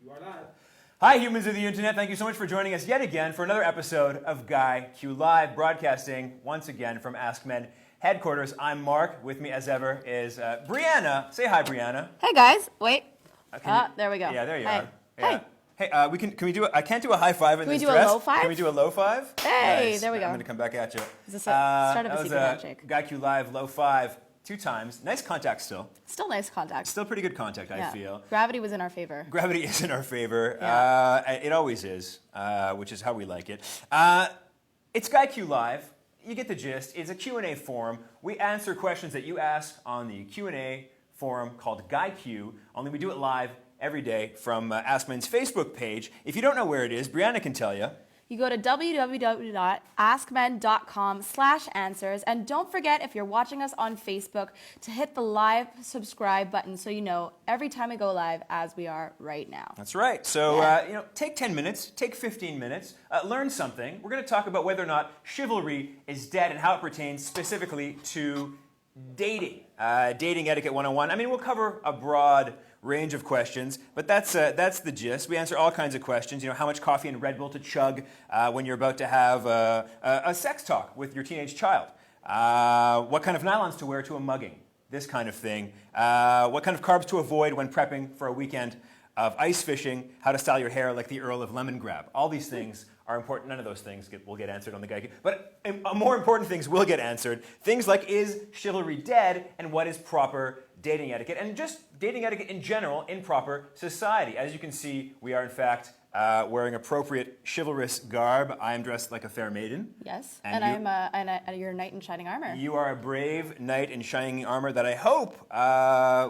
You are live. Hi, humans of the internet. Thank you so much for joining us yet again for another episode of guyQ Live, broadcasting once again from AskMen headquarters. I'm Mark. With me, as ever, is Brianna. Say hi, Brianna. Hey guys, wait. There we go. Yeah, there you Hi. are. Yeah. Hey, can we do? I can't do a high five in this Can we do dress. a low five? Can we do a low five? Hey, nice. there we go. I'm going to come back at you. Is this a start of a secret handshake? guyQ Live low five 2 times. Nice contact still. Still nice contact. Still pretty good contact, Yeah. I feel. Gravity was in our favor. Gravity is in our favor. Yeah. It always is, which is how we like it. It's guyQ Live. You get the gist. It's a Q&A forum. We answer questions that you ask on the Q&A forum called guyQ, only we do it live every day from AskMen's Facebook page. If you don't know where it is, Brianna can tell you. You go to www.askmen.com/answers, and don't forget, if you're watching us on Facebook, to hit the live subscribe button so you know every time we go live, as we are right now. That's right. So, take 10 minutes, take 15 minutes, learn something. We're going to talk about whether or not chivalry is dead and how it pertains specifically to dating. Dating etiquette 101. I mean, we'll cover a broad range of questions, but that's the gist. We answer all kinds of questions. You know, how much coffee and Red Bull to chug when you're about to have a sex talk with your teenage child. What kind of nylons to wear to a mugging. This kind of thing. What kind of carbs to avoid when prepping for a weekend of ice fishing. How to style your hair like the Earl of Lemongrab. All these things are important. None of those things will get answered on the guyQ. But more important things will get answered. Things like, is chivalry dead, and what is proper dating etiquette, and just dating etiquette in general in proper society. As you can see, we are in fact wearing appropriate chivalrous garb. I am dressed like a fair maiden. Yes, and I'm your knight in shining armor. You are a brave knight in shining armor that I hope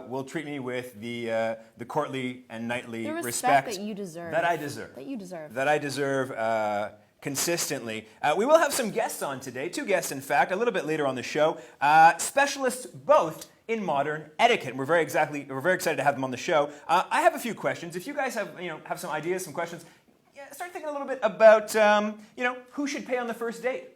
will treat me with the courtly and knightly respect that you deserve. That I deserve. That you deserve. That I deserve consistently. We will have some guests on today, 2 guests in fact, a little bit later on the show. Specialists both in modern etiquette. And we're very excited to have them on the show. I have a few questions. If you guys have some ideas, some questions, start thinking a little bit about who should pay on the first date.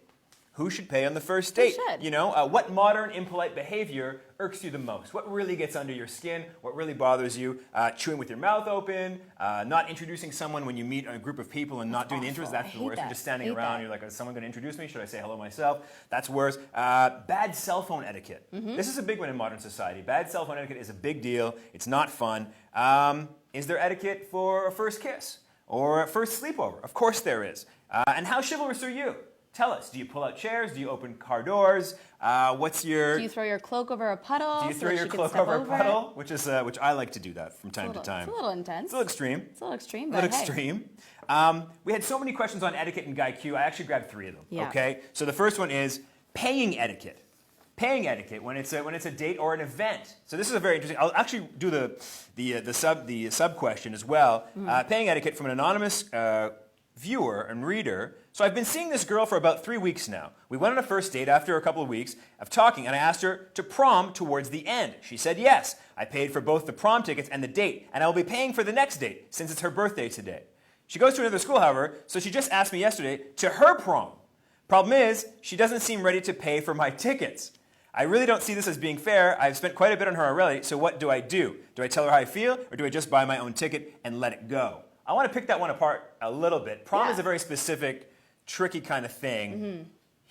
Who should pay on the first date? Who should? What modern impolite behavior irks you the most? What really gets under your skin? What really bothers you? Chewing with your mouth open, not introducing someone when you meet a group of people and not doing the intros. That's the worst. You're just standing around. You're like, is someone going to introduce me? Should I say hello myself? That's worse. Bad cell phone etiquette. Mm-hmm. This is a big one in modern society. Bad cell phone etiquette is a big deal. It's not fun. Is there etiquette for a first kiss or a first sleepover? Of course there is. And how chivalrous are you? Tell us. Do you pull out chairs? Do you open car doors? Do you throw your cloak over a puddle? Do you throw your cloak over a puddle? Which I like to do that from time to time. It's a little intense. It's a little extreme. It's a little extreme. But extreme. We had so many questions on etiquette in guyQ. I actually grabbed 3 of them. Yeah. Okay. So the first one is paying etiquette. Paying etiquette when it's a date or an event. So this is a very interesting. I'll actually do the sub question as well. Paying etiquette from an anonymous viewer and reader. So I've been seeing this girl for about 3 weeks now. We went on a first date after a couple of weeks of talking, and I asked her to prom towards the end. She said yes. I paid for both the prom tickets and the date, and I will be paying for the next date since it's her birthday today. She goes to another school, however, so she just asked me yesterday to her prom. Problem is, she doesn't seem ready to pay for my tickets. I really don't see this as being fair. I've spent quite a bit on her already, so what do I do? Do I tell her how I feel, or do I just buy my own ticket and let it go? I want to pick that one apart a little bit. Prom is a very specific, tricky kind of thing. Mm-hmm.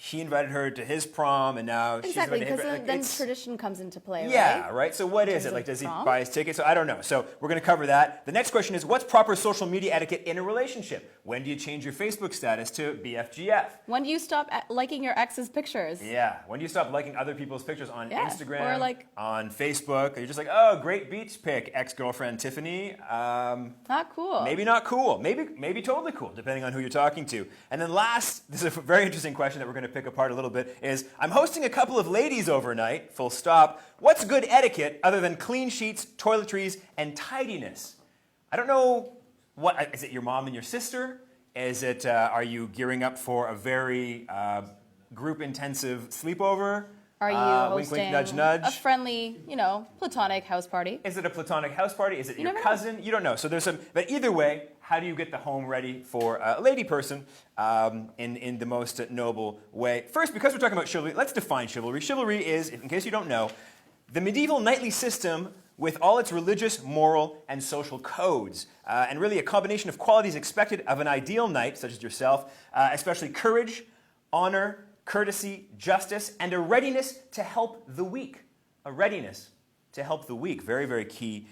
He invited her to his prom, and now she's invited him. Exactly, because then tradition comes into play, right? Yeah, right? So what is it? Like, does he buy his ticket? So I don't know. So we're going to cover that. The next question is, what's proper social media etiquette in a relationship? When do you change your Facebook status to BFGF? When do you stop liking your ex's pictures? Yeah. When do you stop liking other people's pictures on Instagram, or on Facebook? You're just like, oh, great beach pic, ex-girlfriend Tiffany. Not cool. Maybe not cool. Maybe totally cool, depending on who you're talking to. And then last, this is a very interesting question that we're going to pick apart a little bit, is I'm hosting a couple of ladies overnight, full stop. What's good etiquette other than clean sheets, toiletries, and tidiness? I don't know, is it your mom and your sister? Is it, are you gearing up for a very group-intensive sleepover? Are you wink, hosting wink, nudge, nudge? a friendly, platonic house party? Is it a platonic house party? Is it your cousin? You don't know. So there's some, but either way, how do you get the home ready for a lady person in the most noble way? First, because we're talking about chivalry, let's define chivalry. Chivalry is, in case you don't know, the medieval knightly system with all its religious, moral, and social codes, and really a combination of qualities expected of an ideal knight, such as yourself, especially courage, honor, courtesy, justice, and a readiness to help the weak. A readiness to help the weak. Very, very key.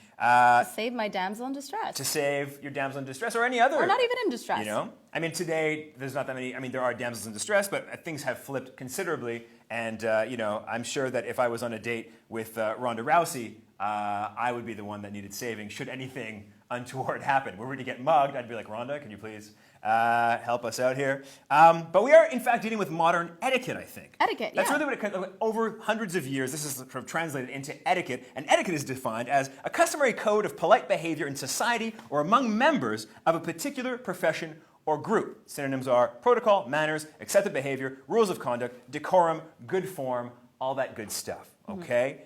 Save my damsel in distress. To save your damsel in distress or any other. Or not even in distress. You know? I mean, today, there's not that many, I mean, there are damsels in distress, but things have flipped considerably. And, you know, I'm sure that if I was on a date with Ronda Rousey, I would be the one that needed saving should anything untoward happen. Were we to get mugged, I'd be like, Ronda, can you please help us out here? But we are, in fact, dealing with modern etiquette, I think. Etiquette, That's yeah. really what it, over hundreds of years, this is sort of translated into etiquette, and etiquette is defined as a customary code of polite behavior in society or among members of a particular profession or group. Synonyms are protocol, manners, accepted behavior, rules of conduct, decorum, good form, all that good stuff, okay?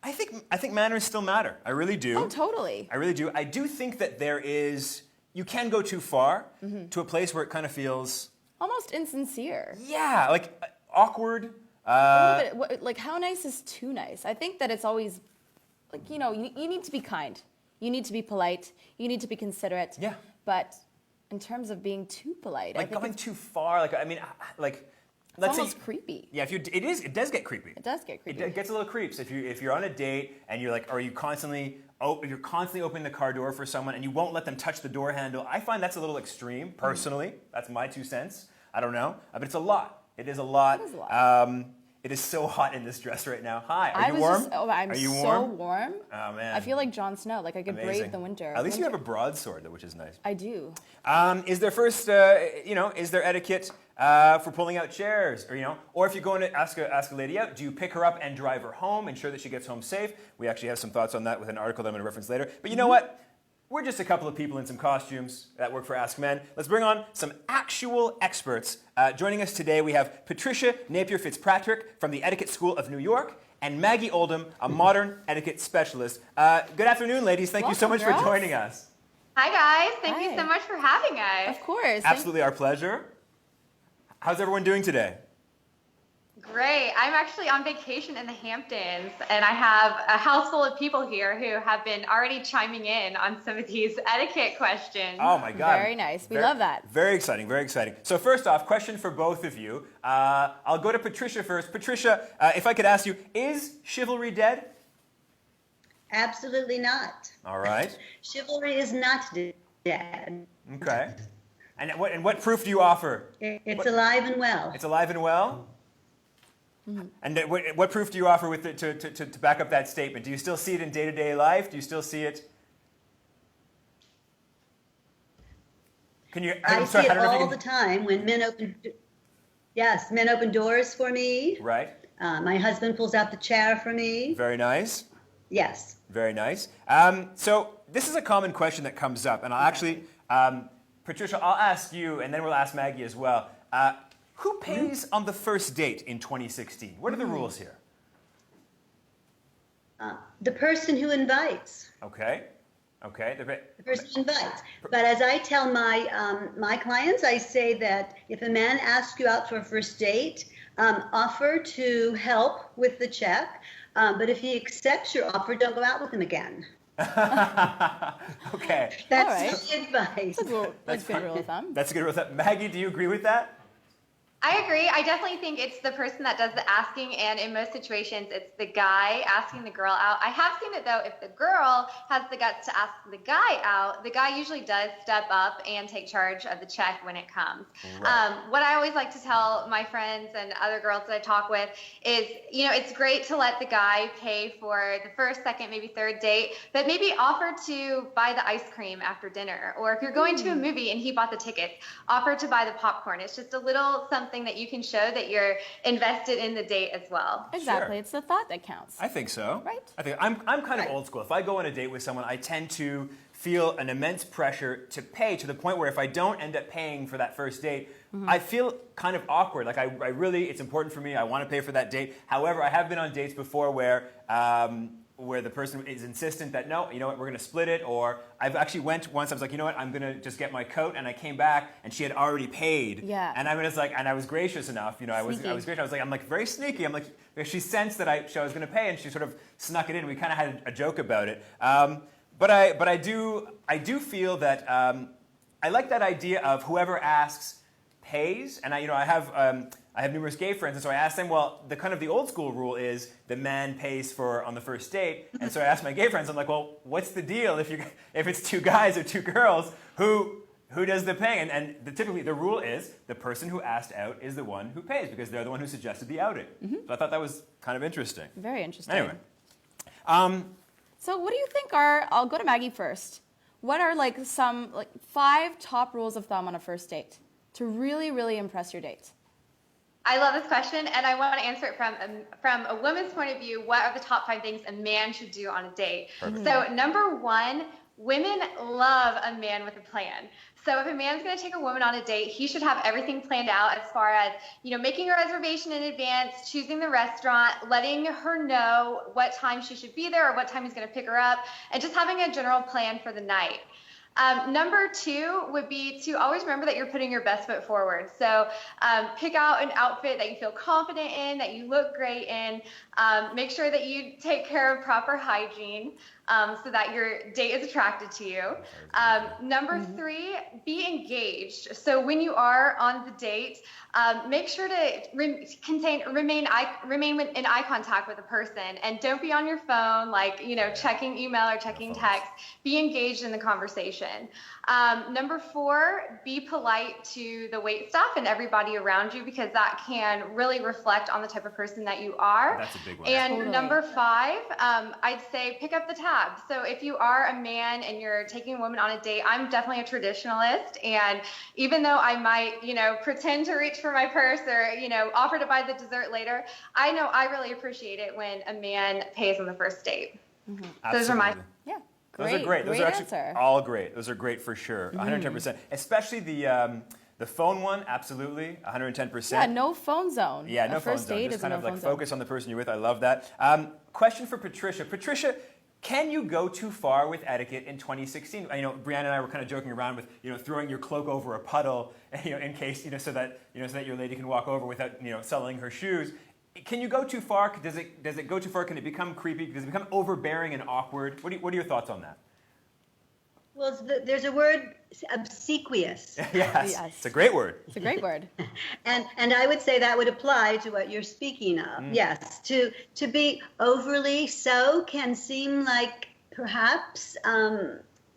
I think manners still matter. I really do. Oh, totally. I really do. I do think that there is, you can go too far to a place where it kind of feels... Almost insincere. Yeah, like awkward. A little bit, like how nice is too nice? I think that it's always, like, you know, you need to be kind. You need to be polite. You need to be considerate. Yeah. But in terms of being too polite, Like I think going it's too far, like, I mean, like... Let's almost say, creepy. yeah, it does get creepy. It does get creepy. It gets a little creeps if you're on a date and you're like, you're constantly opening the car door for someone and you won't let them touch the door handle. I find that's a little extreme, personally. That's my 2 cents. I don't know, but it's a lot. It is a lot. It is a lot. It is so hot in this dress right now. Hi, are I you was warm? just, oh, I'm are you so warm? warm. Oh man, I feel like Jon Snow. Like I could amazing. brave the winter. At least you have a broadsword, though, which is nice. I do. Is there first, is there etiquette for pulling out chairs, or if you're going to ask a lady out, do you pick her up and drive her home, ensure that she gets home safe? We actually have some thoughts on that with an article that I'm going to reference later. But you know what? We're just a couple of people in some costumes that work for AskMen. Let's bring on some actual experts. Joining us today, we have Patricia Napier-Fitzpatrick from the Etiquette School of New York, and Maggie Oldham, a modern etiquette specialist. Good afternoon, ladies. Thank you so much Welcome, for girls. joining us. Hi guys, thank Hi. you so much for having us. Of course. Absolutely our pleasure. How's everyone doing today? Great. I'm actually on vacation in the Hamptons, and I have a house full of people here who have been already chiming in on some of these etiquette questions. Oh my God. Very nice. We love that. Very exciting, very exciting. So first off, question for both of you. I'll go to Patricia first. Patricia, if I could ask you, is chivalry dead? Absolutely not. All right. Chivalry is not dead. Okay. And what proof do you offer? It's alive and well. It's alive and well? And what proof do you offer with it to back up that statement? Do you still see it in day-to-day life? Do you still see it? Can you? I see it don't know if you all the time when men open. Yes, men open doors for me. Right. My husband pulls out the chair for me. Very nice. Yes. Very nice. So this is a common question that comes up, and I'll actually, Patricia, I'll ask you, and then we'll ask Maggie as well. Who pays on the first date in 2016? What are the rules here? The person who invites. Okay. Okay. The person who invites. But as I tell my clients, I say that if a man asks you out for a first date, offer to help with the check. But if he accepts your offer, don't go out with him again. Okay. That's my advice. That's a good rule of thumb. That's a good rule of thumb. Maggie, do you agree with that? I agree. I definitely think it's the person that does the asking, and in most situations, it's the guy asking the girl out. I have seen it, though, if the girl has the guts to ask the guy out, the guy usually does step up and take charge of the check when it comes. Right. What I always like to tell my friends and other girls that I talk with is, it's great to let the guy pay for the first, second, maybe third date, but maybe offer to buy the ice cream after dinner. Or if you're going to a movie and he bought the tickets, offer to buy the popcorn. It's just a little something that you can show that you're invested in the date as well. Exactly. Sure. It's the thought that counts. I think so. Right. I think I'm kind of old school. If I go on a date with someone, I tend to feel an immense pressure to pay, to the point where if I don't end up paying for that first date, I feel kind of awkward. Like I really, it's important for me. I want to pay for that date. However, I have been on dates before where where the person is insistent that, no, you know what, we're going to split it. Or I've actually went once, I was like, you know what, I'm going to just get my coat. And I came back and she had already paid. Yeah. And I was like, and I was gracious enough, you know, I was gracious. I was like, I'm like very sneaky. I'm like, she sensed that I was going to pay and she sort of snuck it in. We kind of had a joke about it. But I do feel that I like that idea of whoever asks pays. And I have numerous gay friends, and so I asked them, well, the old school rule is the man pays for on the first date. And so I asked my gay friends, I'm like, well, what's the deal if it's two guys or two girls, who does the paying? And typically the rule is the person who asked out is the one who pays because they're the one who suggested the outing. So I thought that was kind of interesting. Very interesting. Anyway. So what do you think are, I'll go to Maggie first. What are some 5 top rules of thumb on a first date to really, really impress your date? I love this question, and I want to answer it from a woman's point of view. What are the top 5 things a man should do on a date? Perfect. So number 1, women love a man with a plan. So if a man's going to take a woman on a date, he should have everything planned out as far as, making a reservation in advance, choosing the restaurant, letting her know what time she should be there or what time he's going to pick her up, and just having a general plan for the night. Number 2 would be to always remember that you're putting your best foot forward. So pick out an outfit that you feel confident in, that you look great in. Make sure that you take care of proper hygiene so that your date is attracted to you. Number 3, be engaged. So when you are on the date, make sure to remain in eye contact with the person, and don't be on your phone, checking email or checking text. Be engaged in the conversation. Number 4, be polite to the waitstaff and everybody around you, because that can really reflect on the type of person that you are. That's a big one. And Totally. number 5, I'd say pick up the tab. So if you are a man and you're taking a woman on a date, I'm definitely a traditionalist. And even though I might, pretend to reach for my purse or, offer to buy the dessert later, I know I really appreciate it when a man pays on the first date. Those are my... Yeah. Those are great. Those are actually answer. all great. Those are great for sure. 110%. Especially the phone one, absolutely. 110%. Yeah, no phone zone. Yeah, no phone first zone. date Just is kind no of phone focus zone. on the person you're with. I love that. Question for Patricia. Patricia, can you go too far with etiquette in 2016? Brianna and I were kind of joking around with, throwing your cloak over a puddle, in case, so that your lady can walk over without, sullying her shoes. Can you go too far? Does it go too far? Can it become creepy? Does it become overbearing and awkward? What are your thoughts on that? Well, there's a word, obsequious. Yes. It's a great word. It's a great word. And I would say that would apply to what you're speaking of. Yes, to be overly so can seem like perhaps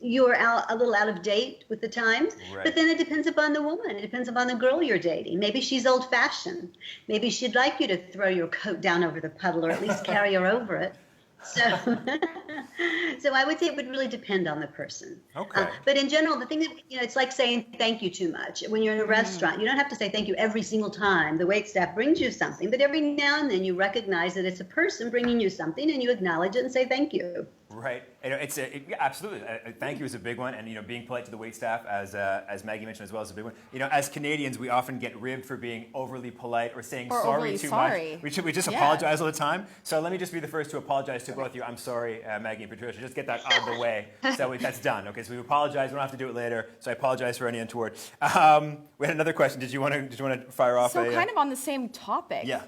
you're a little out of date with the times. Right. But then it depends upon the woman. It depends upon the girl you're dating. Maybe she's old-fashioned. Maybe she'd like you to throw your coat down over the puddle or at least carry her over it. So I would say it would really depend on the person. Okay. But in general, the thing that, it's like saying thank you too much. When you're in a restaurant, you don't have to say thank you every single time the waitstaff brings you something, but every now and then you recognize that it's a person bringing you something and you acknowledge it and say thank you. Right. Absolutely. Thank you is a big one, and being polite to the waitstaff, as Maggie mentioned as well, is a big one. As Canadians, we often get ribbed for being overly polite or saying Or sorry overly too sorry. much. We just apologize all the time. So let me just be the first to apologize to both of you. I'm sorry, Maggie and Patricia. Just get that out of the way. So that's done. Okay. So we apologize. We don't have to do it later. So I apologize for any untoward. We had another question. Did you want to fire off? So kind of on the same topic. Yeah.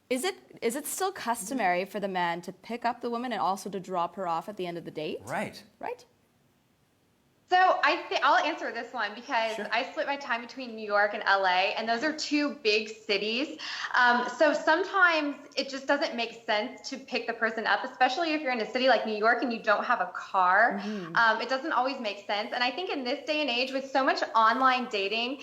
Is it still customary for the man to pick up the woman and also to drop her off at the end of the date? Right. Right? So I'll answer this one because I split my time between New York and LA, and those are 2 big cities. So sometimes it just doesn't make sense to pick the person up, especially if you're in a city like New York and you don't have a car. It doesn't always make sense. And I think in this day and age with so much online dating,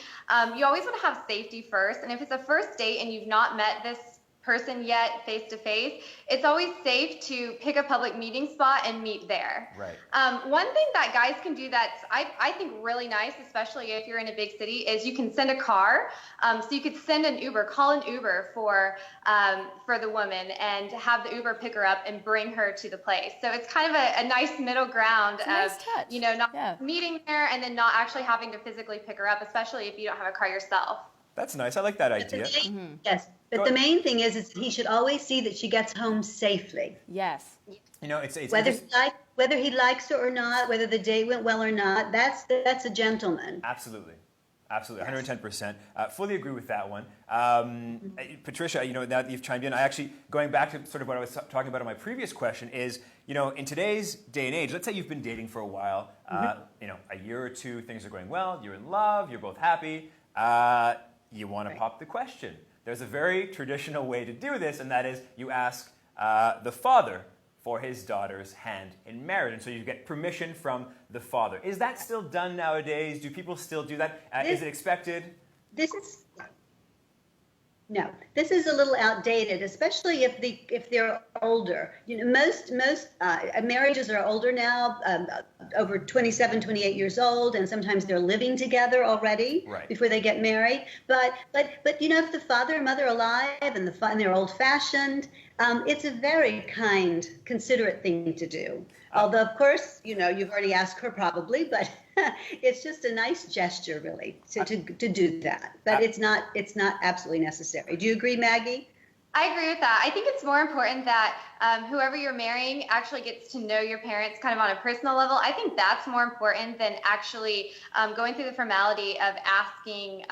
you always want to have safety first. And if it's a first date and you've not met this person yet face to face, it's always safe to pick a public meeting spot and meet there. Right. One thing that guys can do that's I think really nice, especially if you're in a big city, is you can send a car. So you could send an Uber, call an Uber for the woman and have the Uber pick her up and bring her to the place. So it's kind of a nice middle ground of nice touch. Not meeting there and then not actually having to physically pick her up, especially if you don't have a car yourself. That's nice. I like that idea. Yes, but the main thing is he should always see that she gets home safely. Yes. it's whether he likes her or not, whether the date went well or not. That's a gentleman. Absolutely. Absolutely, 110%. Fully agree with that one. Patricia, now that you've chimed in, I actually, going back to sort of what I was talking about in my previous question is, in today's day and age, let's say you've been dating for a while, a year or two, things are going well, you're in love, you're both happy, you want to pop the question. There's a very traditional way to do this, and that is you ask the father for his daughter's hand in marriage. And so you get permission from the father. Is that still done nowadays? Do people still do that? Is it expected? No, this is a little outdated, especially if they're older. Most marriages are older now, over 27, 28 years old, and sometimes they're living together already before they get married. But if the father and mother are alive and they're old-fashioned, it's a very kind, considerate thing to do. Although, of course, you've already asked her probably, but it's just a nice gesture, really, to do that. But it's not absolutely necessary. Do you agree, Maggie? I agree with that. I think it's more important that whoever you're marrying actually gets to know your parents kind of on a personal level. I think that's more important than actually going through the formality of asking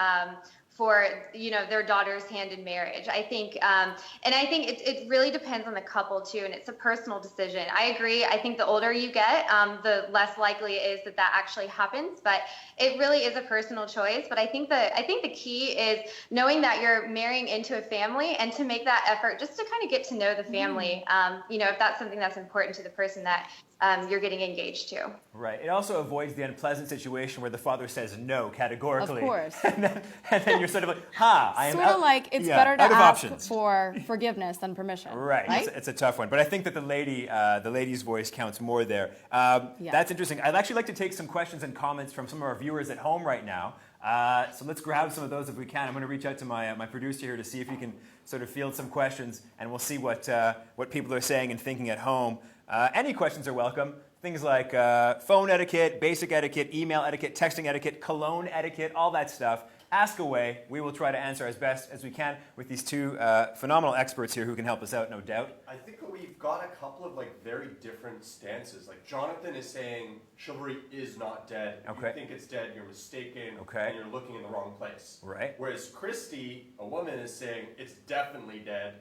for their daughter's hand in marriage. I think, and I think it really depends on the couple too, and it's a personal decision. I agree. I think the older you get, the less likely it is that actually happens. But it really is a personal choice. But I think the key is knowing that you're marrying into a family, and to make that effort just to kind of get to know the family. If that's something that's important to the person that you're getting engaged to. Right. It also avoids the unpleasant situation where the father says no categorically. Of course. and then you're sort of like, I am sort of like it's better to ask for forgiveness than permission. Right. It's a tough one. But I think that the lady's voice counts more there. That's interesting. I'd actually like to take some questions and comments from some of our viewers at home right now. So let's grab some of those if we can. I'm going to reach out to my producer here to see if he can sort of field some questions, and we'll see what people are saying and thinking at home. Any questions are welcome. Things like phone etiquette, basic etiquette, email etiquette, texting etiquette, cologne etiquette, all that stuff. Ask away. We will try to answer as best as we can with these two phenomenal experts here who can help us out, no doubt. I think we've got a couple of very different stances. Like Jonathan is saying chivalry is not dead. If you think it's dead, you're mistaken, and you're looking in the wrong place. Right. Whereas Christy, a woman, is saying it's definitely dead.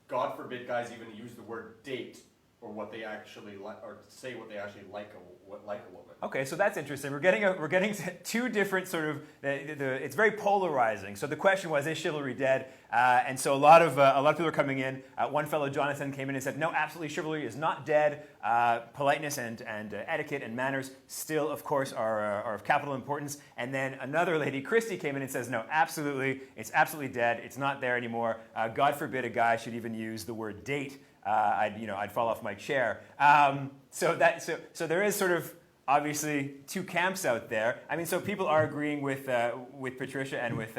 God forbid guys even use the word date or what they actually like, or say what they actually like a woman. Okay, so that's interesting. We're getting two different sort of. It's very polarizing. So the question was, is chivalry dead? And so a lot of people are coming in. One fellow, Jonathan, came in and said, no, absolutely, chivalry is not dead. Politeness and etiquette and manners still, of course, are of capital importance. And then another lady, Christy, came in and says, no, absolutely, it's absolutely dead. It's not there anymore. God forbid a guy should even use the word date. I'd fall off my chair. So there is sort of obviously two camps out there. I mean, so people are agreeing with Patricia and with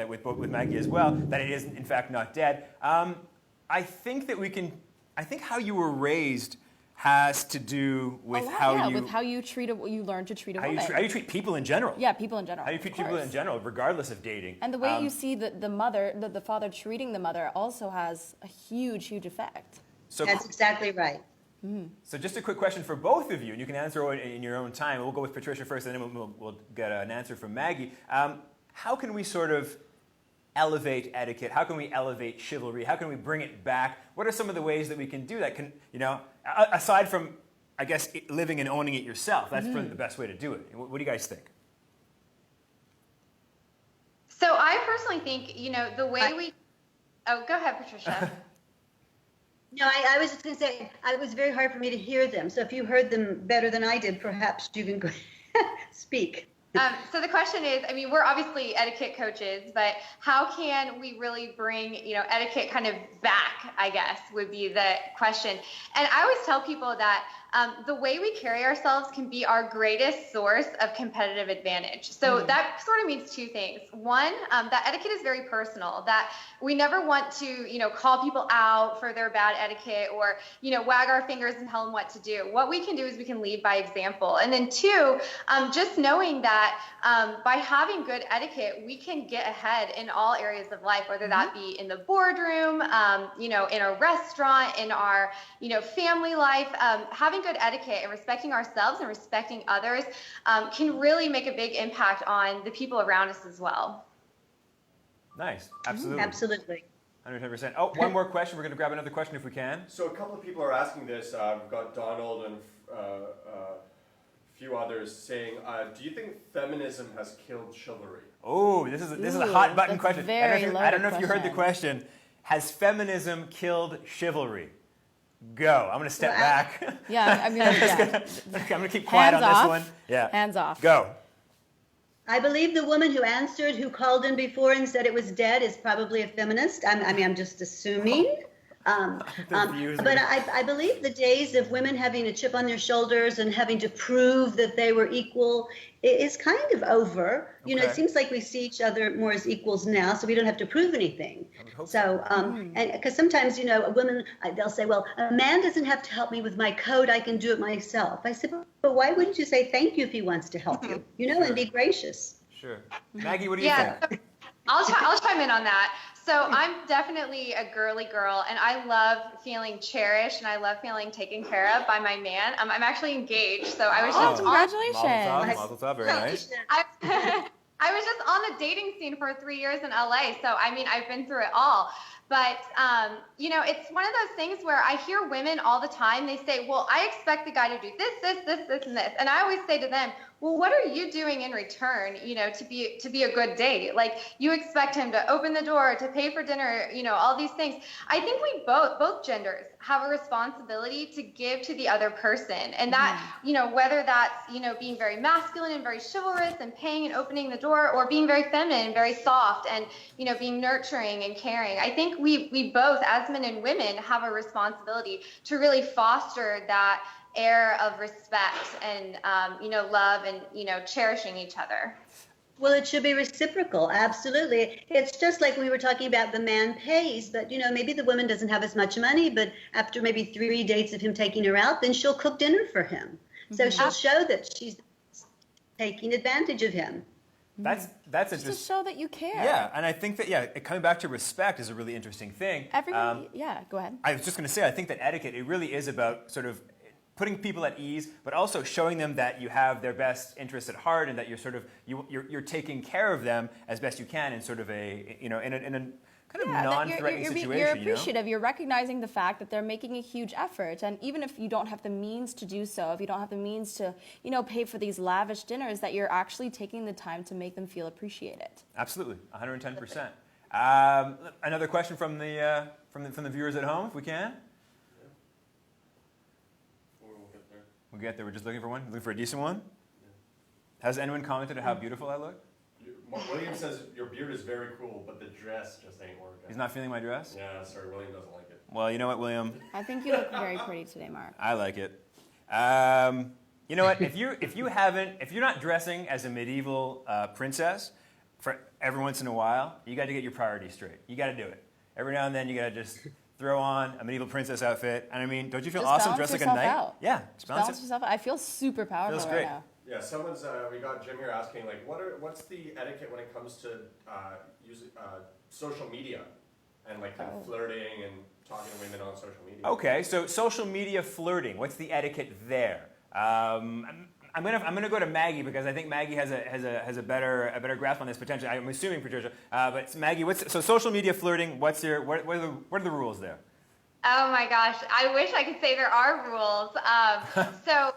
Maggie as well that it is in fact not dead. I think how you were raised has to do with how you treat you learn to treat a woman. How you treat people in general. Yeah, people in general. How you treat people in general, regardless of dating. And the way you see the father treating the mother also has a huge effect. So that's exactly right. So just a quick question for both of you, and you can answer in your own time. We'll go with Patricia first, and then we'll get an answer from Maggie. How can we sort of elevate etiquette? How can we elevate chivalry? How can we bring it back? What are some of the ways that we can do that? Aside from, I guess, living and owning it yourself, that's really the best way to do it. What do you guys think? So I personally think, the way we... Oh, go ahead, Patricia. No, I was just going to say, it was very hard for me to hear them. So if you heard them better than I did, perhaps you can speak. So the question is, we're obviously etiquette coaches, but how can we really bring, etiquette kind of back, I guess, would be the question. And I always tell people that the way we carry ourselves can be our greatest source of competitive advantage. So that sort of means two things. One, that etiquette is very personal, that we never want to, call people out for their bad etiquette or, wag our fingers and tell them what to do. What we can do is we can lead by example. And then two, just knowing that that by having good etiquette, we can get ahead in all areas of life, whether that be in the boardroom, in a restaurant, in our, family life. Having good etiquette and respecting ourselves and respecting others can really make a big impact on the people around us as well. Nice. Absolutely. Absolutely. 110%. Oh, one more question. We're going to grab another question if we can. So a couple of people are asking this. We've got Donald and a few others saying, do you think feminism has killed chivalry? Oh, this is a hot button question. I don't know if you heard the question. Has feminism killed chivalry? Go. I'm going to step back. Yeah, I'm going to keep quiet on this one. Yeah. Hands off. Go. I believe the woman who answered, who called in before and said it was dead, is probably a feminist. I'm just assuming. But I believe the days of women having a chip on their shoulders and having to prove that they were equal is kind of over. It seems like we see each other more as equals now, so we don't have to prove anything. So, and because sometimes, women, they'll say, well, a man doesn't have to help me with my code. I can do it myself. I said, but why wouldn't you say thank you if he wants to help you, and be gracious? Sure. Maggie, what do you think? I'll chime in on that. So I'm definitely a girly girl, and I love feeling cherished, and I love feeling taken care of by my man. I'm actually engaged, so I was just congratulations. Mazel tov, very nice. I was just on the dating scene for 3 years in LA, so I've been through it all. But, it's one of those things where I hear women all the time, they say, well, I expect the guy to do this, and this. And I always say to them, well, what are you doing in return, to be a good date? Like, you expect him to open the door, to pay for dinner, all these things. I think we both genders have a responsibility to give to the other person. And that, whether that's, being very masculine and very chivalrous and paying and opening the door, or being very feminine and very soft and, being nurturing and caring. I think we both, as men and women, have a responsibility to really foster that air of respect and, love and, cherishing each other. Well, it should be reciprocal. Absolutely. It's just like we were talking about the man pays, but, maybe the woman doesn't have as much money, but after maybe 3 dates of him taking her out, then she'll cook dinner for him. So she'll show that she's taking advantage of him. That's just to show that you care. Yeah, and I think that, coming back to respect is a really interesting thing. Everybody, go ahead. I was just going to say, I think that etiquette, it really is about sort of putting people at ease, but also showing them that you have their best interests at heart and that you're taking care of them as best you can in sort of in a kind of non-threatening situation. You're appreciative. You're recognizing the fact that they're making a huge effort, and even if you don't have the means to do so, if you don't have the means to, pay for these lavish dinners, that you're actually taking the time to make them feel appreciated. Absolutely, 110%. Another question from the viewers at home, if we can. We'll get there. We're just looking for one. Looking for a decent one. Has anyone commented on how beautiful I look? William says your beard is very cool, but the dress just ain't working. He's not feeling my dress? Yeah, sorry, William doesn't like it. Well, you know what, William? I think you look very pretty today, Mark. I like it. You know what? If you're not dressing as a medieval princess for every once in a while, you got to get your priorities straight. You got to do it. Every now and then, you got to just throw on a medieval princess outfit. And don't you feel just awesome dressed like a knight? Out. Yeah, just balance yourself out. I feel super powerful right now. Yeah, someone's. We got Jim here asking, like, what's the etiquette when it comes to using social media and kind of flirting and talking to women on social media? Okay, so social media flirting. What's the etiquette there? I'm gonna go to Maggie because I think Maggie has a better grasp on this potentially. I'm assuming Patricia, but Maggie, so social media flirting? What are the rules there? Oh my gosh, I wish I could say there are rules. So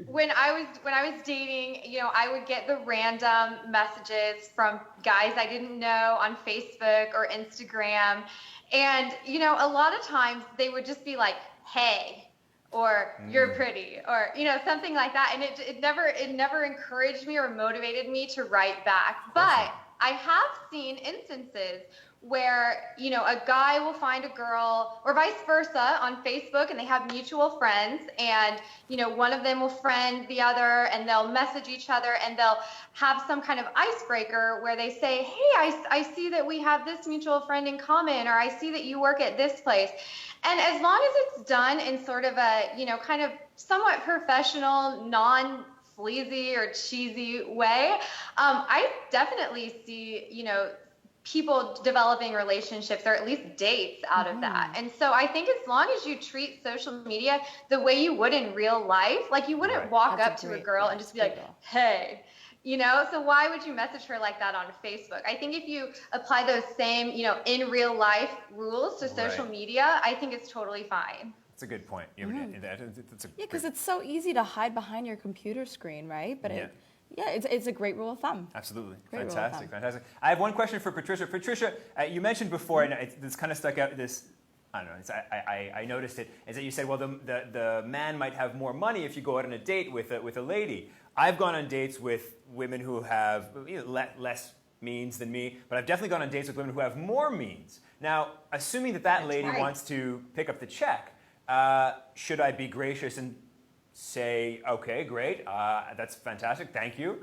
when I was dating, I would get the random messages from guys I didn't know on Facebook or Instagram, and a lot of times they would just be like, "Hey," or "You're pretty," or something like that, and it never encouraged me or motivated me to write back. But I have seen instances where a guy will find a girl, or vice versa, on Facebook, and they have mutual friends, and one of them will friend the other, and they'll message each other, and they'll have some kind of icebreaker where they say, "Hey, I see that we have this mutual friend in common," or "I see that you work at this place." And as long as it's done in sort of a kind of somewhat professional, sleazy or cheesy way. I definitely see, people developing relationships or at least dates out of that. And so I think as long as you treat social media the way you would in real life, like you wouldn't walk up to a girl and just be like, hey, so why would you message her like that on Facebook? I think if you apply those same, in real life rules to social media, I think it's totally fine. That's a good point. Because it's so easy to hide behind your computer screen, right? But it's a great rule of thumb. Absolutely. Fantastic. I have one question for Patricia. Patricia, you mentioned before, and this kind of stuck out, I don't know, I noticed it, is that you said, well, the man might have more money if you go out on a date with a lady. I've gone on dates with women who have less means than me, but I've definitely gone on dates with women who have more means. Now, assuming that lady wants to pick up the check, should I be gracious and say, okay, great, that's fantastic, thank you,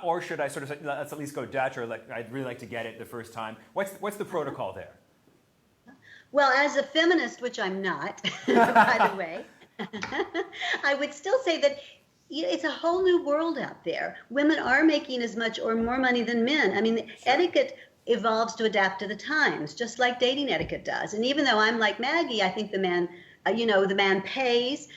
or should I sort of say, let's at least go Dutch, or I'd really like to get it the first time? What's the protocol there? Well, as a feminist, which I'm not, by the way, I would still say that it's a whole new world out there. Women are making as much or more money than men. I mean, etiquette evolves to adapt to the times, just like dating etiquette does. And even though I'm like Maggie, I think the man pays.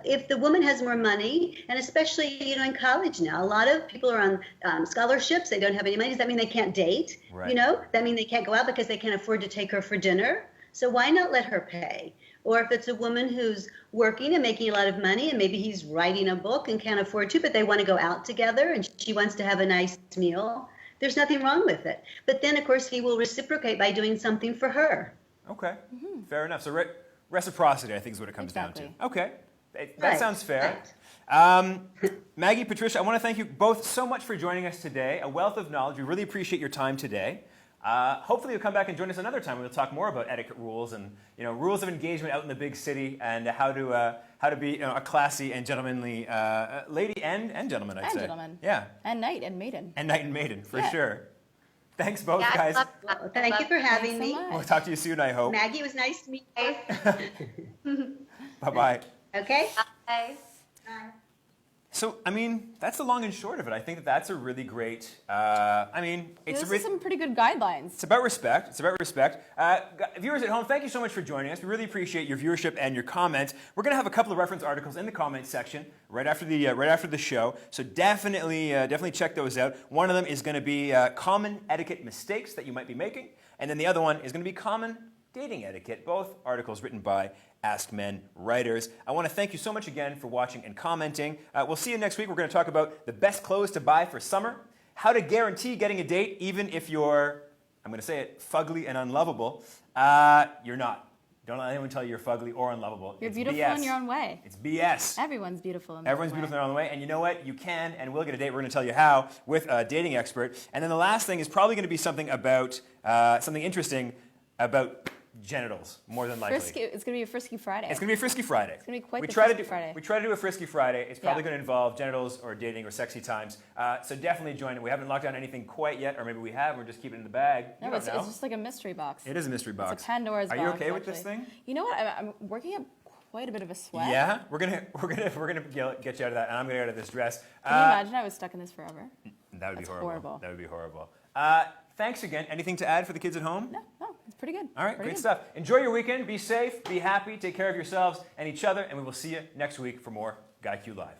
If the woman has more money, and especially, in college now, a lot of people are on scholarships. They don't have any money. Does that mean they can't date? Right. That means they can't go out because they can't afford to take her for dinner. So why not let her pay? Or if it's a woman who's working and making a lot of money, and maybe he's writing a book and can't afford to, but they want to go out together and she wants to have a nice meal, there's nothing wrong with it. But then, of course, he will reciprocate by doing something for her. Okay, fair enough. So reciprocity, I think, is what it comes down to. Okay, that sounds fair. Right. Maggie, Patricia, I want to thank you both so much for joining us today. A wealth of knowledge. We really appreciate your time today. Hopefully you'll come back and join us another time when we'll talk more about etiquette rules and rules of engagement out in the big city, and how to be a classy and gentlemanly lady and gentleman, I'd say. And gentleman. Yeah. And knight and maiden. And knight and maiden, for sure. Thanks both, guys. Well, thank you for having me. So We'll talk to you soon, I hope. Maggie, it was nice to meet you. Bye-bye. Okay? Bye. Bye. So, that's the long and short of it. I think that's a really great, Those are some pretty good guidelines. It's about respect. Viewers at home, thank you so much for joining us. We really appreciate your viewership and your comments. We're going to have a couple of reference articles in the comments section right after the show. So definitely check those out. One of them is going to be common etiquette mistakes that you might be making, and then the other one is going to be common dating etiquette. Both articles written by AskMen writers. I want to thank you so much again for watching and commenting. We'll see you next week. We're going to talk about the best clothes to buy for summer, how to guarantee getting a date even if you're, I'm going to say it, fugly and unlovable. You're not. Don't let anyone tell you you're fugly or unlovable. You're It's beautiful BS. in your own way. It's BS. Everyone's beautiful in their Everyone's own beautiful in way. their own way. And you know what? You can and will get a date. We're going to tell you how with a dating expert. And then the last thing is probably going to be something about, something interesting about genitals, more than likely. It's going to be a Frisky Friday. It's going to be a Frisky Friday. It's going to be quite we the try Frisky to do, Friday. We try to do a Frisky Friday. It's probably Yeah. going to involve genitals or dating or sexy times. So definitely join it. We haven't locked down anything quite yet, or maybe we have. We're just keeping it in the bag. No, it's just like a mystery box. It is a mystery box. It's a Pandora's box. Are you okay with actually. this thing? You know what? I'm working up quite a bit of a sweat. Yeah, we're gonna get you out of that, and I'm gonna get out of this dress. Can you imagine I was stuck in this forever? That would be That's horrible. horrible. That would be horrible. Thanks again. Anything to add for the kids at home? No, it's pretty good. All right, Pretty great good. stuff. Enjoy your weekend. Be safe. Be happy. Take care of yourselves and each other, and we will see you next week for more guyQ Live.